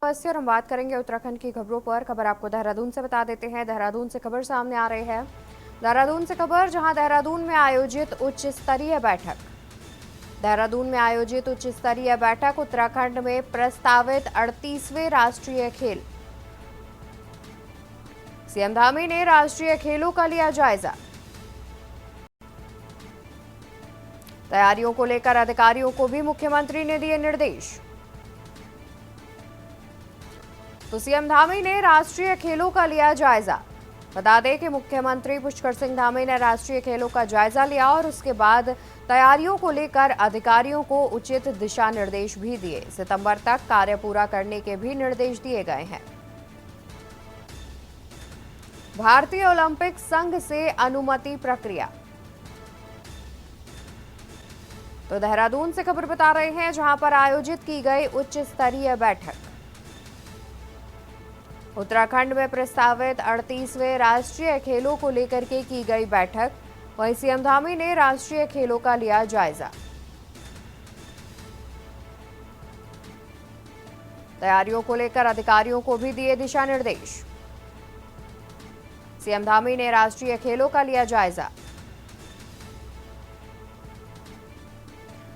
नमस्ते और हम बात करेंगे उत्तराखंड की खबरों पर। खबर आपको देहरादून से बता देते हैं। देहरादून से खबर सामने आ रही है। देहरादून से खबर, जहां देहरादून में आयोजित उच्च स्तरीय बैठक। देहरादून में आयोजित उच्च स्तरीय बैठक, उत्तराखंड में प्रस्तावित 38वें राष्ट्रीय खेल। सीएम धामी ने राष्ट्रीय खेलों का लिया जायजा। तैयारियों को लेकर अधिकारियों को भी मुख्यमंत्री ने दिए निर्देश। तो सीएम धामी ने राष्ट्रीय खेलों का लिया जायजा। बता दें कि मुख्यमंत्री पुष्कर सिंह धामी ने राष्ट्रीय खेलों का जायजा लिया और उसके बाद तैयारियों को लेकर अधिकारियों को उचित दिशा निर्देश भी दिए। सितंबर तक कार्य पूरा करने के भी निर्देश दिए गए हैं। भारतीय ओलंपिक संघ से अनुमति प्रक्रिया। तो देहरादून से खबर बता रहे हैं, जहां पर आयोजित की गई उच्च स्तरीय बैठक। उत्तराखंड में प्रस्तावित 38वें राष्ट्रीय खेलों को लेकर के की गई बैठक। वहीं सीएम धामी ने राष्ट्रीय खेलों का लिया जायजा। तैयारियों को लेकर अधिकारियों को भी दिए दिशा निर्देश। सीएम धामी ने राष्ट्रीय खेलों का लिया जायजा।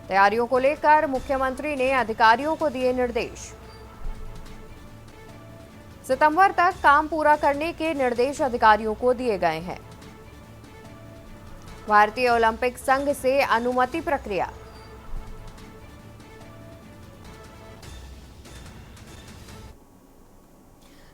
तैयारियों को लेकर मुख्यमंत्री ने अधिकारियों को दिए निर्देश। सितंबर तक काम पूरा करने के निर्देश अधिकारियों को दिए गए हैं। भारतीय ओलंपिक संघ से अनुमति प्रक्रिया।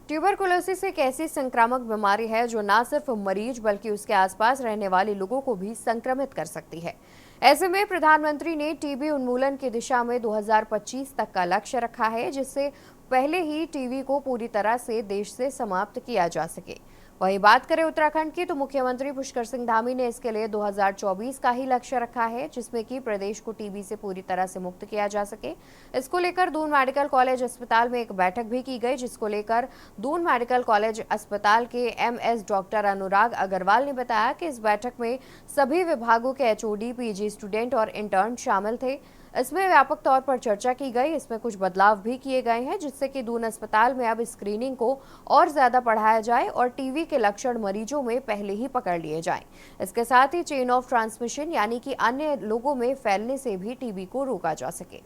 ट्यूबरकुलोसिस एक ऐसी संक्रामक बीमारी है जो न सिर्फ मरीज बल्कि उसके आसपास रहने वाले लोगों को भी संक्रमित कर सकती है। ऐसे में प्रधानमंत्री ने टीबी उन्मूलन की दिशा में 2025 तक का लक्ष्य रखा है, जिससे पहले ही टीबी को पूरी तरह से देश से समाप्त किया जा सके। वहीं बात करें उत्तराखंड की, तो मुख्यमंत्री पुष्कर सिंह धामी ने इसके लिए 2024 का ही लक्ष्य रखा है, जिसमें कि प्रदेश को टीबी से पूरी तरह से मुक्त किया जा सके। इसको लेकर दून मेडिकल कॉलेज अस्पताल में एक बैठक भी की गई, जिसको लेकर दून मेडिकल कॉलेज अस्पताल के एमएस डॉक्टर अनुराग अग्रवाल ने बताया कि इस बैठक में सभी विभागों के एचओडी, पीजी स्टूडेंट और इंटर्न शामिल थे। इसमें व्यापक तौर पर चर्चा की गई। इसमें कुछ बदलाव भी किए गए हैं, जिससे कि दून अस्पताल में अब स्क्रीनिंग को और ज्यादा बढ़ाया जाए और टीबी के लक्षण मरीजों में पहले ही पकड़ लिए जाएं। इसके साथ ही चेन ऑफ ट्रांसमिशन यानी कि अन्य लोगों में फैलने से भी टीबी को रोका जा सके।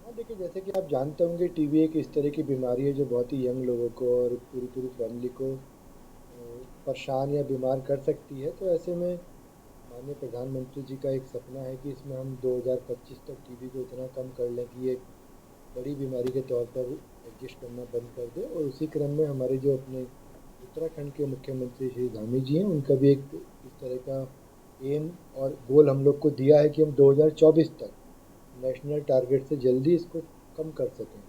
देखिए, जैसे कि आप जानते होंगे, टीबी एक इस तरह की बीमारी है जो बहुत ही यंग लोगों को और पूरी पूरी फैमिली को परेशान या बीमार कर सकती है। तो ऐसे में माननीय प्रधानमंत्री जी का एक सपना है कि इसमें हम 2025 तक टीबी को इतना कम कर लें कि एक बड़ी बीमारी के तौर पर एग्जिस्ट करना बंद कर दें। और उसी क्रम में हमारे जो अपने उत्तराखंड के मुख्यमंत्री श्री धामी जी हैं, उनका भी एक इस तरह का एम और गोल हम लोग को दिया है कि हम 2024 तक नेशनल टारगेट से जल्दी इसको कम कर सकें।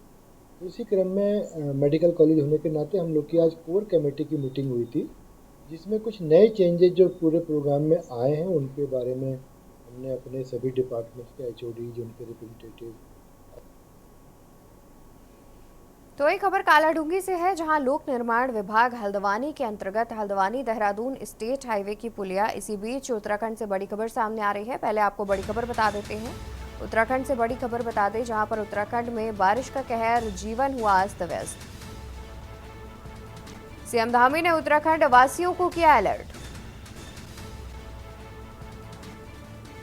तो इसी क्रम में मेडिकल कॉलेज होने के नाते हम लोग की आज कोर कमेटी की मीटिंग हुई थी, जिसमें कुछ नए चेंजेस जो पूरे प्रोग्राम में आए हैं उनके बारे में हमने अपने सभी डिपार्टमेंट्स के एचओडीज, उनके रिप्रेजेंटेटिव। तो एक खबर कालाढूंगी से है, जहां लोक निर्माण विभाग हल्द्वानी के अंतर्गत हल्द्वानी देहरादून स्टेट हाईवे की पुलिया। इसी बीच उत्तराखंड से बड़ी खबर सामने आ रही है। पहले आपको बड़ी खबर बता देते हैं। उत्तराखंड से बड़ी खबर बता दें, जहां पर उत्तराखंड में बारिश का कहर, जीवन हुआ अस्त व्यस्त। सीएम धामी ने उत्तराखंड वासियों को किया अलर्ट।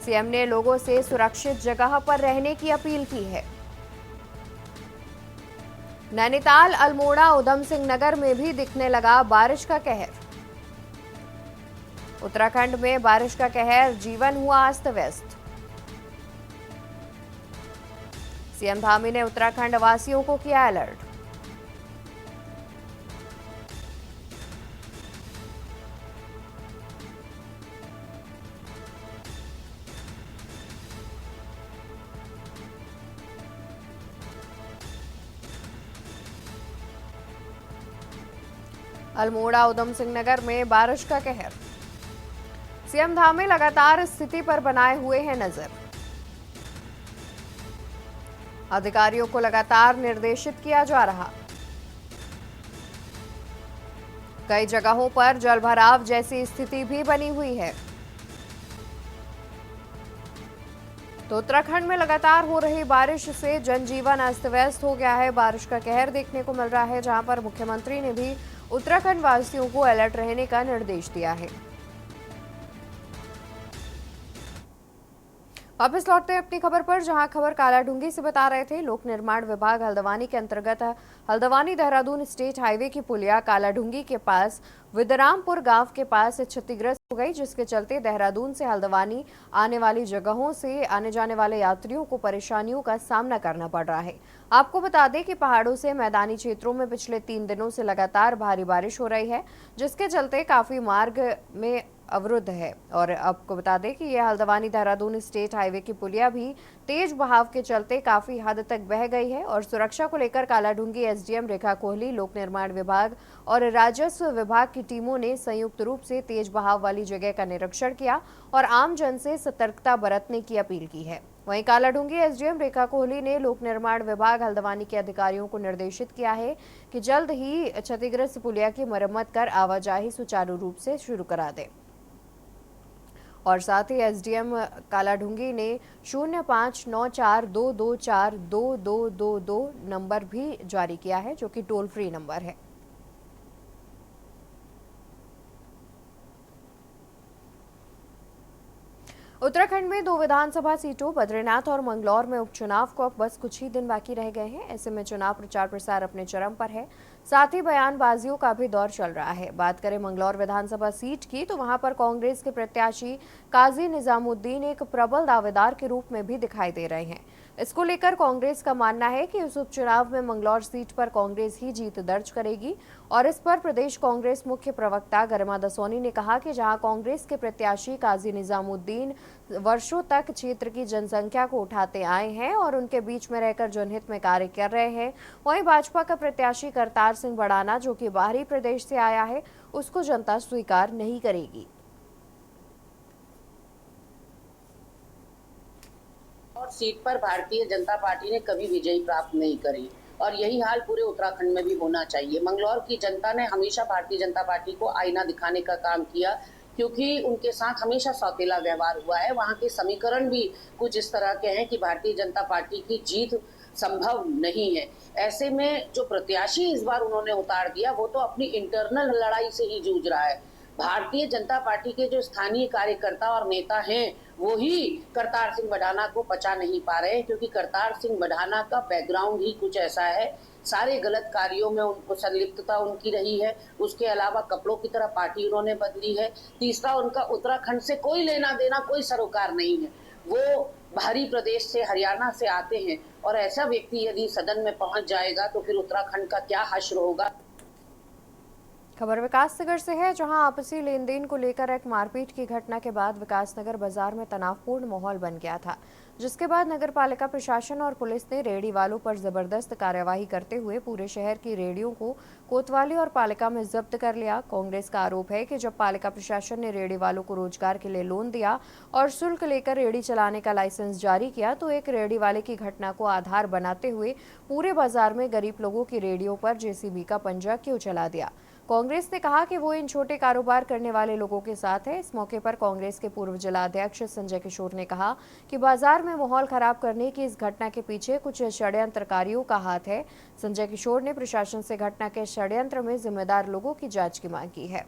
सीएम ने लोगों से सुरक्षित जगह पर रहने की अपील की है। नैनीताल, अल्मोड़ा, उधम सिंह नगर में भी दिखने लगा बारिश का कहर। उत्तराखंड में बारिश का कहर, जीवन हुआ अस्त व्यस्त। सीएम धामी ने उत्तराखंड वासियों को किया अलर्ट। अल्मोड़ा, उधम सिंह नगर में बारिश का कहर। सीएम धामी लगातार स्थिति पर बनाए हुए हैं नजर। अधिकारियों को लगातार निर्देशित किया जा रहा। कई जगहों पर जलभराव जैसी स्थिति भी बनी हुई है। तो उत्तराखंड में लगातार हो रही बारिश से जनजीवन अस्त व्यस्त हो गया है। बारिश का कहर देखने को मिल रहा है, जहां पर मुख्यमंत्री ने भी उत्तराखंड वासियों को अलर्ट रहने का निर्देश दिया है। वापस लौटते हैं अपनी खबर पर, जहां खबर कालाढूंगी से बता रहे थे। लोक निर्माण विभाग हल्द्वानी के अंतर्गत हल्द्वानी देहरादून स्टेट हाईवे की पुलिया कालाढूंगी के पास विदरामपुर गांव के पास क्षतिग्रस्त हो गई, जिसके चलते देहरादून से हल्द्वानी आने वाली जगहों से आने जाने वाले यात्रियों को परेशानियों का सामना करना पड़ रहा है। आपको बता दें कि पहाड़ों से मैदानी क्षेत्रों में पिछले 3 दिनों से लगातार भारी बारिश हो रही है, जिसके चलते काफी मार्ग में अवरुद्ध है। और आपको बता दें कि यह हल्द्वानी देहरादून स्टेट हाईवे की पुलिया भी तेज बहाव के चलते काफी हद तक बह गई है। और सुरक्षा को लेकर कालाढूंगी एसडीएम रेखा कोहली, लोक निर्माण विभाग और राजस्व विभाग की टीमों ने संयुक्त रूप से तेज बहाव वाली जगह का निरीक्षण किया और आम जन से सतर्कता बरतने की अपील की है। वहीं कालाढूंगी एसडीएम रेखा कोहली ने लोक निर्माण विभाग हल्द्वानी के अधिकारियों को निर्देशित किया है कि जल्द ही क्षतिग्रस्त पुलिया की मरम्मत कर आवाजाही सुचारू रूप से शुरू करा दें। और साथ ही एसडीएम कालाढूंगी ने 0594224222 नंबर भी जारी किया है, जो कि टोल फ्री नंबर है। उत्तराखंड में 2 विधानसभा सीटों बद्रीनाथ और मंगलौर में उपचुनाव को अब बस कुछ ही दिन बाकी रह गए हैं। ऐसे में चुनाव प्रचार प्रसार अपने चरम पर है, साथ ही बयानबाजियों का भी दौर चल रहा है। बात करें मंगलौर विधानसभा सीट की, तो वहां पर कांग्रेस के प्रत्याशी काजी निजामुद्दीन एक प्रबल दावेदार के रूप में भी दिखाई दे रहे हैं। इसको लेकर कांग्रेस का मानना है कि इस उपचुनाव में मंगलौर सीट पर कांग्रेस ही जीत दर्ज करेगी। और इस पर प्रदेश कांग्रेस मुख्य प्रवक्ता गरिमा दसोनी ने कहा कि जहां कांग्रेस के प्रत्याशी काजी निजामुद्दीन वर्षों तक क्षेत्र की जनसंख्या को उठाते आए हैं और उनके बीच में रहकर जनहित में कार्य कर रहे हैं, वहीं भाजपा का प्रत्याशी करतार सिंह भड़ाना, जो कि बाहरी प्रदेश से आया है, उसको जनता स्वीकार नहीं करेगी। और सीट पर भारतीय जनता पार्टी ने कभी विजयी प्राप्त नहीं करी और यही हाल पूरे उत्तराखंड में भी होना चाहिए। मंगलौर की जनता ने हमेशा भारतीय जनता पार्टी को आईना दिखाने का काम किया, क्योंकि उनके साथ हमेशा सौतेला व्यवहार हुआ है। वहां के समीकरण भी कुछ इस तरह के हैं कि भारतीय जनता पार्टी की जीत संभव नहीं है। ऐसे में जो प्रत्याशी इस बार उन्होंने उतार दिया, वो तो अपनी इंटरनल लड़ाई से ही जूझ रहा है। भारतीय जनता पार्टी के जो स्थानीय कार्यकर्ता और नेता हैं, वो ही करतार सिंह भड़ाना को पचा नहीं पा रहे, क्योंकि करतार सिंह भड़ाना का बैकग्राउंड ही कुछ ऐसा है। सारे गलत कार्यों में उनको संलिप्तता उनकी रही है। उसके अलावा कपड़ों की तरह पार्टी उन्होंने बदली है। तीसरा, उनका उत्तराखंड से कोई लेना देना, कोई सरोकार नहीं है। वो बाहरी प्रदेश से, हरियाणा से आते हैं और ऐसा व्यक्ति यदि सदन में पहुंच जाएगा तो फिर उत्तराखंड का क्या हश्र होगा। खबर विकासनगर से है, जहां आपसी लेन देन को लेकर एक मारपीट की घटना के बाद विकासनगर बाजार में तनावपूर्ण माहौल बन गया था, जिसके बाद नगर पालिका प्रशासन और पुलिस ने रेहड़ी वालों पर जबरदस्त कार्यवाही करते हुए पूरे शहर की रेहड़ियों को कोतवाली और पालिका में जब्त कर लिया। कांग्रेस का आरोप है कि जब पालिका प्रशासन ने रेहड़ी वालों को रोजगार के लिए लोन दिया और शुल्क लेकर रेहड़ी चलाने का लाइसेंस जारी किया, तो एक रेहड़ी वाले की घटना को आधार बनाते हुए पूरे बाजार में गरीब लोगों की रेहड़ियों पर जेसीबी का पंजा क्यों चला दिया। कांग्रेस ने कहा कि वो इन छोटे कारोबार करने वाले लोगों के साथ है। इस मौके पर कांग्रेस के पूर्व जिलाध्यक्ष संजय किशोर ने कहा कि बाजार में माहौल खराब करने की इस घटना के पीछे कुछ षड्यंत्रकारियों का हाथ है। संजय किशोर ने प्रशासन से घटना के षड्यंत्र में जिम्मेदार लोगों की जांच की मांग की है।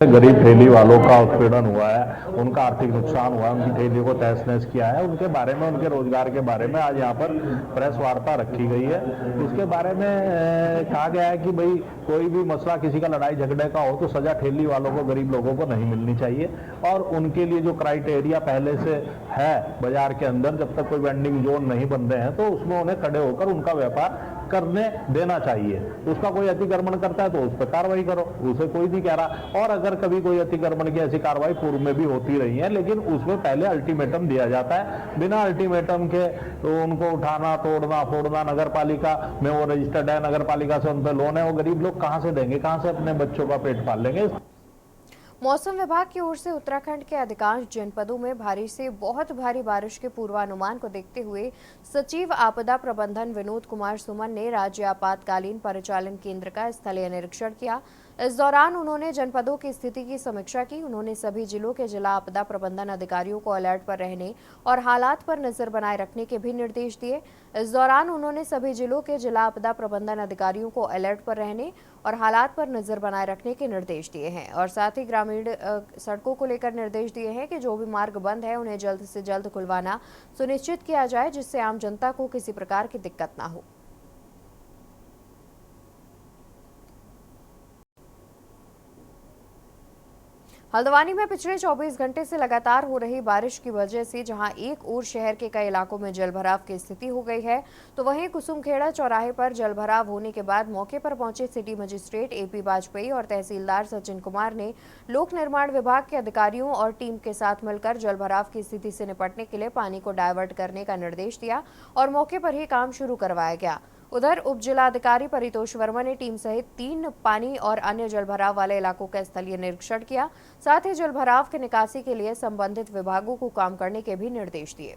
गरीब ठेली वालों का उत्पीड़न हुआ है, उनका आर्थिक नुकसान हुआ है, उनकी ठेली को तहस नहस किया है, उनके बारे में, उनके रोजगार के बारे में आज यहाँ पर प्रेस वार्ता रखी गई है। इसके बारे में कहा गया है कि भाई कोई भी मसला, किसी का लड़ाई झगड़े का हो तो सजा ठेली वालों को, गरीब लोगों को नहीं मिलनी चाहिए। और उनके लिए जो क्राइटेरिया पहले से है बाजार के अंदर, जब तक कोई वेंडिंग जोन नहीं बन रहे हैं तो उसमें उन्हें खड़े होकर उनका व्यापार करने देना चाहिए। उसका कोई अतिक्रमण करता है तो उस पर कार्रवाई करो, उसे कोई नहीं कह रहा। और अगर कभी कोई अतिक्रमण की ऐसी कार्रवाई पूर्व में भी होती रही है, लेकिन उसमें पहले अल्टीमेटम दिया जाता है। बिना अल्टीमेटम के तो उनको उठाना, तोड़ना, फोड़ना, नगर पालिका में वो रजिस्टर्ड है, नगर पालिका से उन पर लोन है, वो गरीब लोग कहां से देंगे, कहां से अपने बच्चों का पेट पाल लेंगे। मौसम विभाग की ओर से उत्तराखंड के अधिकांश जनपदों में भारी से बहुत भारी बारिश के पूर्वानुमान को देखते हुए सचिव आपदा प्रबंधन विनोद कुमार सुमन ने राज्य आपातकालीन परिचालन केंद्र का स्थलीय निरीक्षण किया, इस दौरान उन्होंने जनपदों की स्थिति की समीक्षा की। उन्होंने सभी जिलों के जिला आपदा प्रबंधन अधिकारियों को अलर्ट पर रहने और हालात पर नजर बनाए रखने के भी निर्देश दिए। इस दौरान उन्होंने सभी जिलों के जिला आपदा प्रबंधन अधिकारियों को अलर्ट पर रहने और हालात पर नजर बनाए रखने के निर्देश दिए हैं और साथ ही ग्रामीण सड़कों को लेकर निर्देश दिए हैं कि जो भी मार्ग बंद है उन्हें जल्द से जल्द खुलवाना सुनिश्चित किया जाए, जिससे आम जनता को किसी प्रकार की दिक्कत ना हो। हल्द्वानी में पिछले 24 घंटे से लगातार हो रही बारिश की वजह से जहां एक ओर शहर के कई इलाकों में जलभराव की स्थिति हो गई है, तो वहीं कुसुमखेड़ा चौराहे पर जलभराव होने के बाद मौके पर पहुंचे सिटी मजिस्ट्रेट एपी वाजपेयी और तहसीलदार सचिन कुमार ने लोक निर्माण विभाग के अधिकारियों और टीम के साथ मिलकर जलभराव की स्थिति से निपटने के लिए पानी को डायवर्ट करने का निर्देश दिया और मौके पर ही काम शुरू करवाया गया। उधर उप जिलाधिकारी परितोष वर्मा ने टीम सहित 3 पानी और अन्य जलभराव वाले इलाकों का स्थलीय निरीक्षण किया। साथ ही जलभराव की निकासी के लिए संबंधित विभागों को काम करने के भी निर्देश दिए।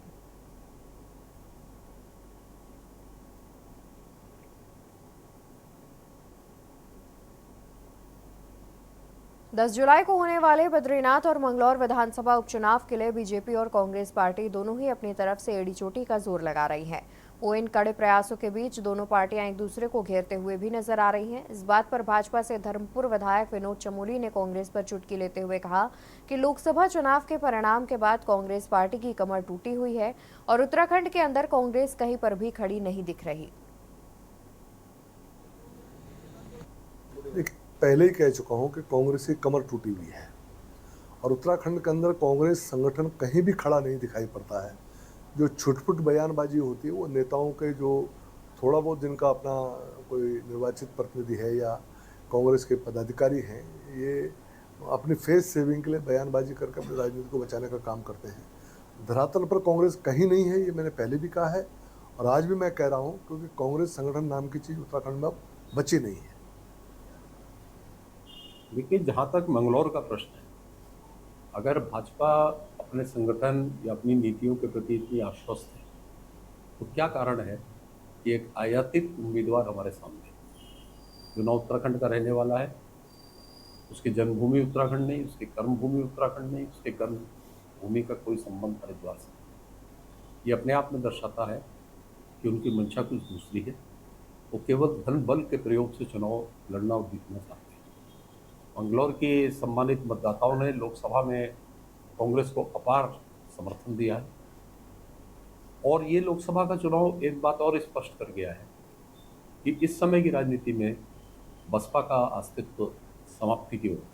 दस जुलाई को होने वाले बद्रीनाथ और मंगलौर विधानसभा उपचुनाव के लिए बीजेपी और कांग्रेस पार्टी दोनों ही अपनी तरफ से एड़ी चोटी का जोर लगा रही है। इन कड़े प्रयासों के बीच दोनों पार्टियां एक दूसरे को घेरते हुए भी नजर आ रही हैं। इस बात पर भाजपा से धर्मपुर विधायक विनोद चमोली ने कांग्रेस पर चुटकी लेते हुए कहा कि लोकसभा चुनाव के परिणाम के बाद कांग्रेस पार्टी की कमर टूटी हुई है और उत्तराखंड के अंदर कांग्रेस कहीं पर भी खड़ी नहीं दिख रही। पहले ही कह चुका हूं कि कांग्रेस की कमर टूटी हुई है और उत्तराखंड के अंदर कांग्रेस संगठन कहीं भी खड़ा नहीं दिखाई पड़ता है। जो छुटपुट बयानबाजी होती है वो नेताओं के, जो थोड़ा बहुत जिनका अपना कोई निर्वाचित प्रतिनिधि है या कांग्रेस के पदाधिकारी हैं, ये अपनी फेस सेविंग के लिए बयानबाजी करके अपनी राजनीति को बचाने का काम करते हैं। धरातल पर कांग्रेस कहीं नहीं है, ये मैंने पहले भी कहा है और आज भी मैं कह रहा हूँ, क्योंकि कांग्रेस संगठन नाम की चीज़ उत्तराखंड में अब बची नहीं है। देखिए, जहाँ तक मंगलौर का प्रश्न है, अगर भाजपा अपने संगठन या अपनी नीतियों के प्रति इतनी आश्वस्त है तो क्या कारण है कि एक आयातित उम्मीदवार हमारे सामने है जो न उत्तराखंड का रहने वाला है, उसकी जन्मभूमि उत्तराखंड नहीं, उसकी कर्मभूमि उत्तराखंड नहीं, उसके कर्मभूमि का कोई संबंध हरिद्वार से नहीं। ये अपने आप में दर्शाता है कि उनकी मंशा कुछ दूसरी है। वो केवल धन बल के प्रयोग से चुनाव लड़ना और जीतना चाहते हैं। मंगलौर के सम्मानित मतदाताओं ने लोकसभा में कांग्रेस को अपार समर्थन दिया है और ये लोकसभा का चुनाव एक बात और स्पष्ट कर गया है कि इस समय की राजनीति में बसपा का अस्तित्व समाप्ति की ओर।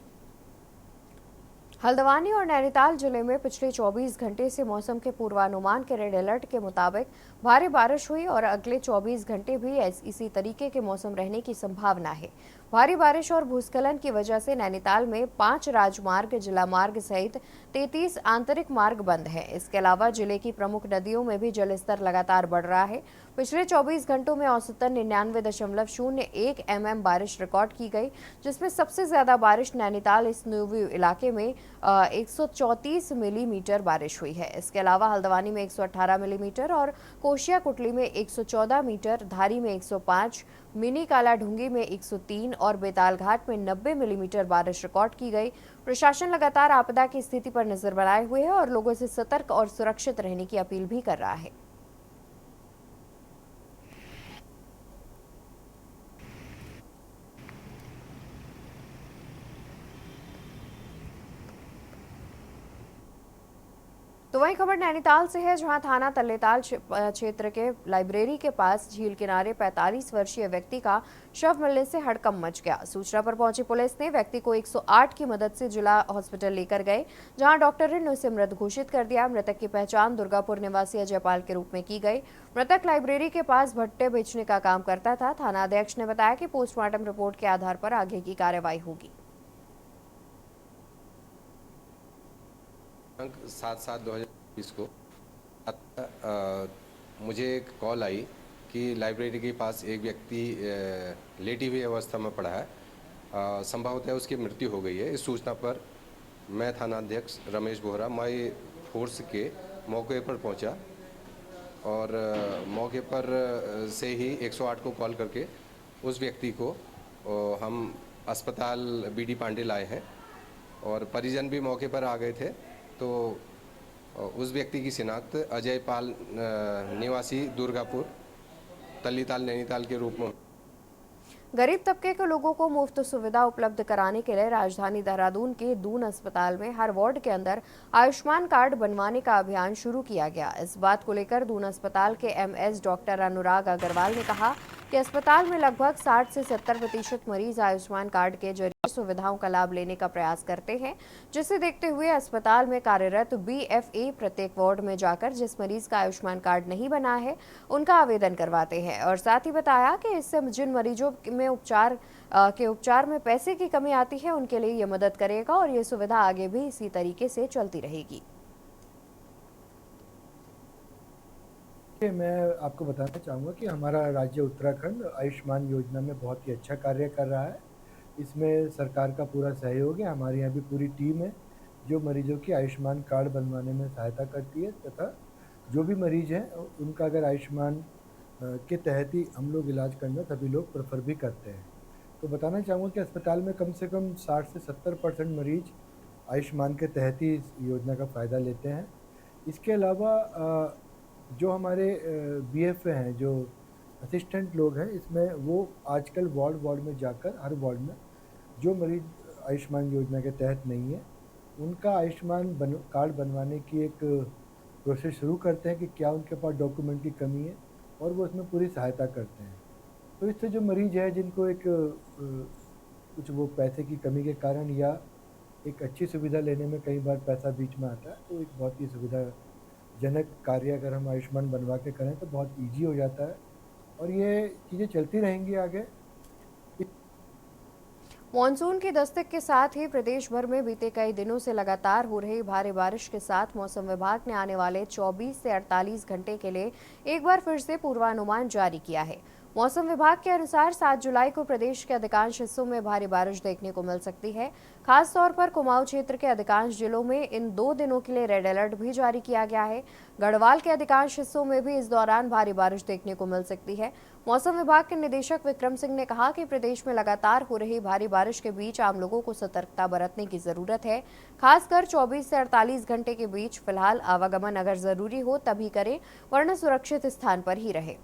हल्द्वानी और नैनीताल जिले में पिछले 24 घंटे से मौसम के पूर्वानुमान के रेड अलर्ट के मुताबिक भारी बारिश हुई और अगले 24 घंटे भी इसी तरीके के मौसम रहने की संभावना है। भारी बारिश और भूस्खलन की वजह से नैनीताल में 5 राजमार्ग, जिला मार्ग सहित 33 आंतरिक मार्ग बंद हैं। इसके अलावा जिले की प्रमुख नदियों में भी जलस्तर लगातार बढ़ रहा है। पिछले 24 घंटों में औसतन 99.01 mm बारिश रिकॉर्ड की गई, जिसमें सबसे ज्यादा बारिश नैनीताल स्नोव्यू इलाके में 134 मिलीमीटर बारिश हुई है। इसके अलावा हल्द्वानी में 118 मिलीमीटर और कोशिया कुटली में 114 मीटर, धारी में 105, मिनी काला ढूंगी में 103 और बेतालघाट में 90 मिलीमीटर बारिश रिकॉर्ड की गई। प्रशासन लगातार आपदा की स्थिति पर नजर बनाए हुए है और लोगों से सतर्क और सुरक्षित रहने की अपील भी कर रहा है। तो वहीं खबर नैनीताल से है, जहां थाना तल्लेताल क्षेत्र के लाइब्रेरी के पास झील किनारे 45 वर्षीय व्यक्ति का शव मिलने से हड़कंप मच गया। सूचना पर पहुंची पुलिस ने व्यक्ति को 108 की मदद से जिला हॉस्पिटल लेकर गए, जहां डॉक्टर ने उसे मृत घोषित कर दिया। मृतक की पहचान दुर्गापुर निवासी अजयपाल के रूप में की गई। मृतक लाइब्रेरी के पास भट्टे बेचने का काम करता था। थाना अध्यक्ष ने बताया कि पोस्टमार्टम रिपोर्ट के आधार पर आगे की कार्रवाई होगी। 7/7/2020 को मुझे एक कॉल आई कि लाइब्रेरी के पास एक व्यक्ति लेटी हुई अवस्था में पड़ा है, संभवतः उसकी मृत्यु हो गई है। इस सूचना पर मैं थाना अध्यक्ष रमेश बोहरा माई फोर्स के मौके पर पहुंचा और मौके पर से ही 108 को कॉल करके उस व्यक्ति को हम अस्पताल बीडी पांडे लाए हैं और परिजन भी मौके पर आ गए थे। तो उस व्यक्ति की शिनाख्त अजय पाल निवासी दुर्गापुर तल्लीताल नैनीताल के रूप में। गरीब तबके के लोगों को मुफ्त सुविधा उपलब्ध कराने के लिए राजधानी देहरादून के दून अस्पताल में हर वार्ड के अंदर आयुष्मान कार्ड बनवाने का अभियान शुरू किया गया। इस बात को लेकर दून अस्पताल के एमएस डॉक्टर अनुराग अग्रवाल ने कहा कि अस्पताल में लगभग 60 से 70% मरीज आयुष्मान कार्ड के जरिए सुविधाओं का लाभ लेने का प्रयास करते हैं, जिसे देखते हुए अस्पताल में कार्यरत बीएफए प्रत्येक वार्ड में जाकर जिस मरीज का आयुष्मान कार्ड नहीं बना है उनका आवेदन करवाते हैं। और साथ ही बताया कि इससे जिन मरीजों में उपचार में पैसे की कमी आती है उनके लिए ये मदद करेगा और ये सुविधा आगे भी इसी तरीके से चलती रहेगी। मैं आपको बताना चाहूँगा कि हमारा राज्य उत्तराखंड आयुष्मान योजना में बहुत ही अच्छा कार्य कर रहा है। इसमें सरकार का पूरा सहयोग है। हमारे यहाँ भी पूरी टीम है जो मरीजों की आयुष्मान कार्ड बनवाने में सहायता करती है, तथा जो भी मरीज हैं उनका अगर आयुष्मान के तहत ही हम लोग इलाज करना सभी लोग प्रेफर भी करते हैं। तो बताना चाहूँगा कि अस्पताल में कम से कम 60 से 70% मरीज आयुष्मान के तहत ही इस योजना का फ़ायदा लेते हैं। इसके अलावा जो हमारे बीएफए हैं, जो असिस्टेंट लोग हैं, इसमें वो आजकल वार्ड में जाकर हर वार्ड में जो मरीज आयुष्मान योजना के तहत नहीं है उनका आयुष्मान कार्ड बनवाने की एक प्रोसेस शुरू करते हैं कि क्या उनके पास डॉक्यूमेंट की कमी है, और वो उसमें पूरी सहायता करते हैं। तो इससे जो मरीज है जिनको एक कुछ वो पैसे की कमी के कारण या एक अच्छी सुविधा लेने में कई बार पैसा बीच में आता है, तो एक बहुत ही सुविधाजनक कार्य अगर हम आयुष्मान बनवा के करें तो बहुत ईजी हो जाता है और ये चीज़ें चलती रहेंगी आगे। मॉनसून की दस्तक के साथ ही प्रदेश भर में बीते कई दिनों से लगातार हो रही भारी बारिश के साथ मौसम विभाग ने आने वाले 24 से 48 घंटे के लिए एक बार फिर से पूर्वानुमान जारी किया है। मौसम विभाग के अनुसार 7 जुलाई को प्रदेश के अधिकांश हिस्सों में भारी बारिश देखने को मिल सकती है। खास तौर पर कुमाऊं क्षेत्र के अधिकांश जिलों में इन 2 दिनों के लिए रेड अलर्ट भी जारी किया गया है। गढ़वाल के अधिकांश हिस्सों में भी इस दौरान भारी बारिश देखने को मिल सकती है। मौसम विभाग के निदेशक विक्रम सिंह ने कहा कि प्रदेश में लगातार हो रही भारी बारिश के बीच आम लोगों को सतर्कता बरतने की जरूरत है। खासकर 24 से 48 घंटे के बीच फिलहाल आवागमन अगर जरूरी हो तभी करें, वरना सुरक्षित स्थान पर ही रहे।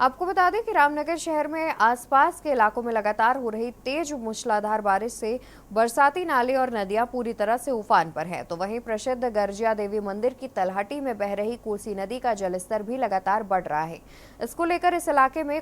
आपको बता दें कि रामनगर शहर में आसपास के इलाकों में लगातार हो रही तेज मूसलाधार बारिश से बरसाती नाले और नदियां पूरी तरह से उफान पर हैं। तो वहीं प्रसिद्ध गर्जिया देवी मंदिर की तलहटी में बह रही कोसी नदी का जलस्तर भी लगातार बढ़ रहा है। इसको लेकर इस इलाके में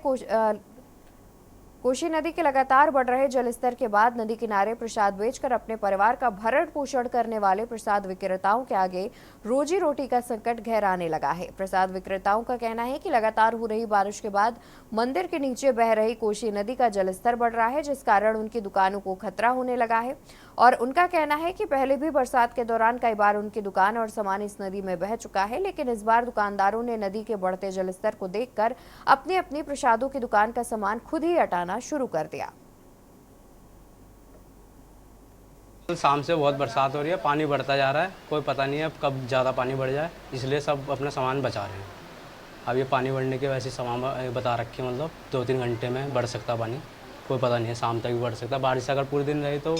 कोसी नदी के लगातार बढ़ रहे जलस्तर के बाद नदी किनारे प्रसाद बेचकर अपने परिवार का भरण पोषण करने वाले प्रसाद विक्रेताओं के आगे रोजी रोटी का संकट गहराने लगा है। प्रसाद विक्रेताओं का कहना है कि लगातार हो रही बारिश के बाद मंदिर के नीचे बह रही कोसी नदी का जलस्तर बढ़ रहा है, जिस कारण उनकी दुकानों को खतरा होने लगा है। और उनका कहना है कि पहले भी बरसात के दौरान कई बार उनकी दुकान और सामान इस नदी में बह चुका है, लेकिन इस बार दुकानदारों ने नदी के बढ़ते जलस्तर को देखकर अपनी अपनी प्रसादों की दुकान का सामान खुद ही हटाना शुरू कर दिया। शाम से बहुत बरसात हो रही है, पानी बढ़ता जा रहा है, कोई पता नहीं है कब ज़्यादा पानी बढ़ जाए, इसलिए सब अपना सामान बचा रहे हैं। अब ये पानी बढ़ने के वैसे सामान बता रखे, मतलब 2-3 घंटे में बढ़ सकता पानी, कोई पता नहीं है, शाम तक भी बढ़ सकता। बारिश अगर पूरे दिन रही तो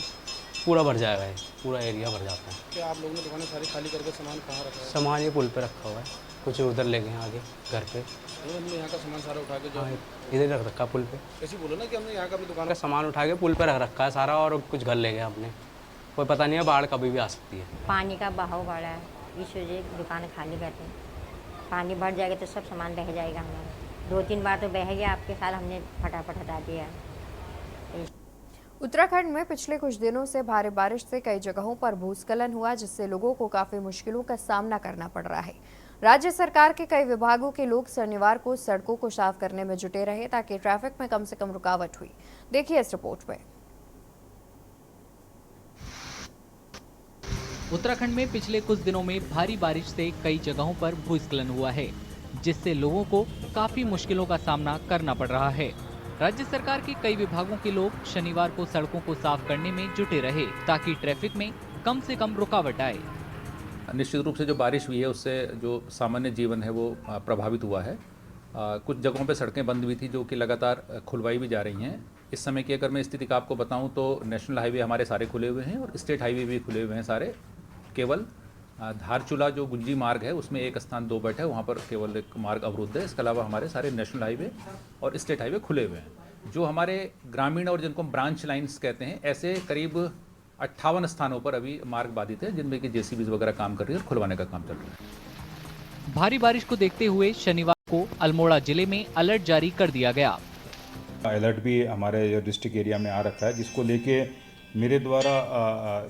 पूरा भर जाएगा, ये पूरा एरिया भर जाता है। क्या आप लोगों ने दुकानें सारी खाली करके सामान कहाँ रखा है? सामान ये पुल पे रखा हुआ है, कुछ उधर ले गए हैं आगे घर पे। तो हमने यहाँ का सामान सारा उठा के जो इधर रख रखा पुल पे। ऐसे बोलो ना कि हमने यहाँ का अपनी दुकान का सामान उठा के पुल पे रख रखा है सारा, और कुछ घर ले गए अपने, कोई पता नहीं है, बाढ़ कभी भी आ सकती है। पानी का बहाव बढ़ा है, इस वजह दुकान खाली करते हैं। पानी बढ़ जाएगा तो सब सामान बह जाएगा हमारा। 2-3 बार तो बह गया, आपके साल हमने फटाफट हटा दिया। उत्तराखंड में पिछले कुछ दिनों से भारी बारिश से कई जगहों पर भूस्खलन हुआ, जिससे लोगों को काफी मुश्किलों का सामना करना पड़ रहा है। राज्य सरकार के कई विभागों के लोग शनिवार को सड़कों को साफ करने में जुटे रहे ताकि ट्रैफिक में कम से कम रुकावट हुई। देखिए इस रिपोर्ट में। उत्तराखंड में पिछले कुछ दिनों में भारी बारिश से कई जगहों पर भूस्खलन हुआ है, जिससे लोगों को काफी मुश्किलों का सामना करना पड़ रहा है। राज्य सरकार के कई विभागों के लोग शनिवार को सड़कों को साफ करने में जुटे रहे ताकि ट्रैफिक में कम से कम रुकावट आए। निश्चित रूप से जो बारिश हुई है उससे जो सामान्य जीवन है वो प्रभावित हुआ है। कुछ जगहों पे सड़कें बंद हुई थी जो कि लगातार खुलवाई भी जा रही हैं। इस समय की अगर मैं स्थिति का आपको बताऊं तो नेशनल हाईवे हमारे सारे खुले हुए हैं और स्टेट हाईवे भी खुले हुए हैं सारे। केवल धारचूला जो गुंजी मार्ग है उसमें एक स्थान 2 बैठ है, वहाँ पर केवल एक मार्ग अवरुद्ध है। इसके अलावा हमारे सारे नेशनल हाईवे और स्टेट हाईवे खुले हुए हैं। जो हमारे ग्रामीण और जिनको ब्रांच लाइन्स कहते हैं, ऐसे करीब 58 स्थानों पर अभी मार्ग बाधित है, जिनमें कि जेसीबीज वगैरह काम कर रही है और खुलवाने का काम चल रहा है। भारी बारिश को देखते हुए शनिवार को अल्मोड़ा जिले में अलर्ट जारी कर दिया गया। अलर्ट भी हमारे जो डिस्ट्रिक्ट एरिया में आ रखा है, जिसको लेके मेरे द्वारा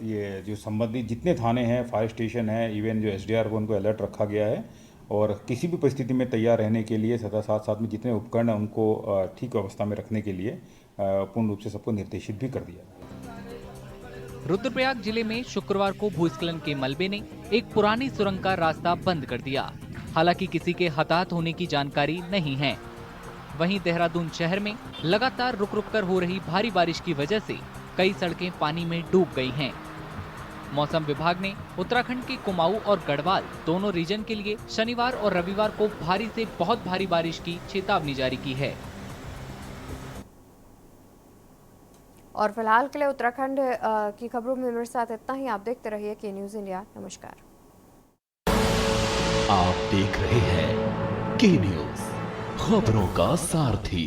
ये जो संबंधित जितने थाने हैं, फायर स्टेशन है, इवन जो एसडीआर को उनको अलर्ट रखा गया है और किसी भी परिस्थिति में तैयार रहने के लिए तथा साथ में जितने उपकरण हैं उनको ठीक अवस्था में रखने के लिए पूर्ण रूप से सबको निर्देशित भी कर दिया। रुद्रप्रयाग जिले में शुक्रवार को भूस्खलन के मलबे ने एक पुरानी सुरंग का रास्ता बंद कर दिया। हालांकि किसी के हताहत होने की जानकारी नहीं है। वहीं देहरादून शहर में लगातार रुक रुक कर हो रही भारी बारिश की वजह से कई सड़कें पानी में डूब गई हैं। मौसम विभाग ने उत्तराखंड के कुमाऊं और गढ़वाल दोनों रीजन के लिए शनिवार और रविवार को भारी से बहुत भारी बारिश की चेतावनी जारी की है। और फिलहाल के लिए उत्तराखंड की खबरों में मेरे साथ इतना ही। आप देखते रहिए के न्यूज़ इंडिया। नमस्कार। आप देख रहे हैं के न्यूज़, खबरों का सारथी।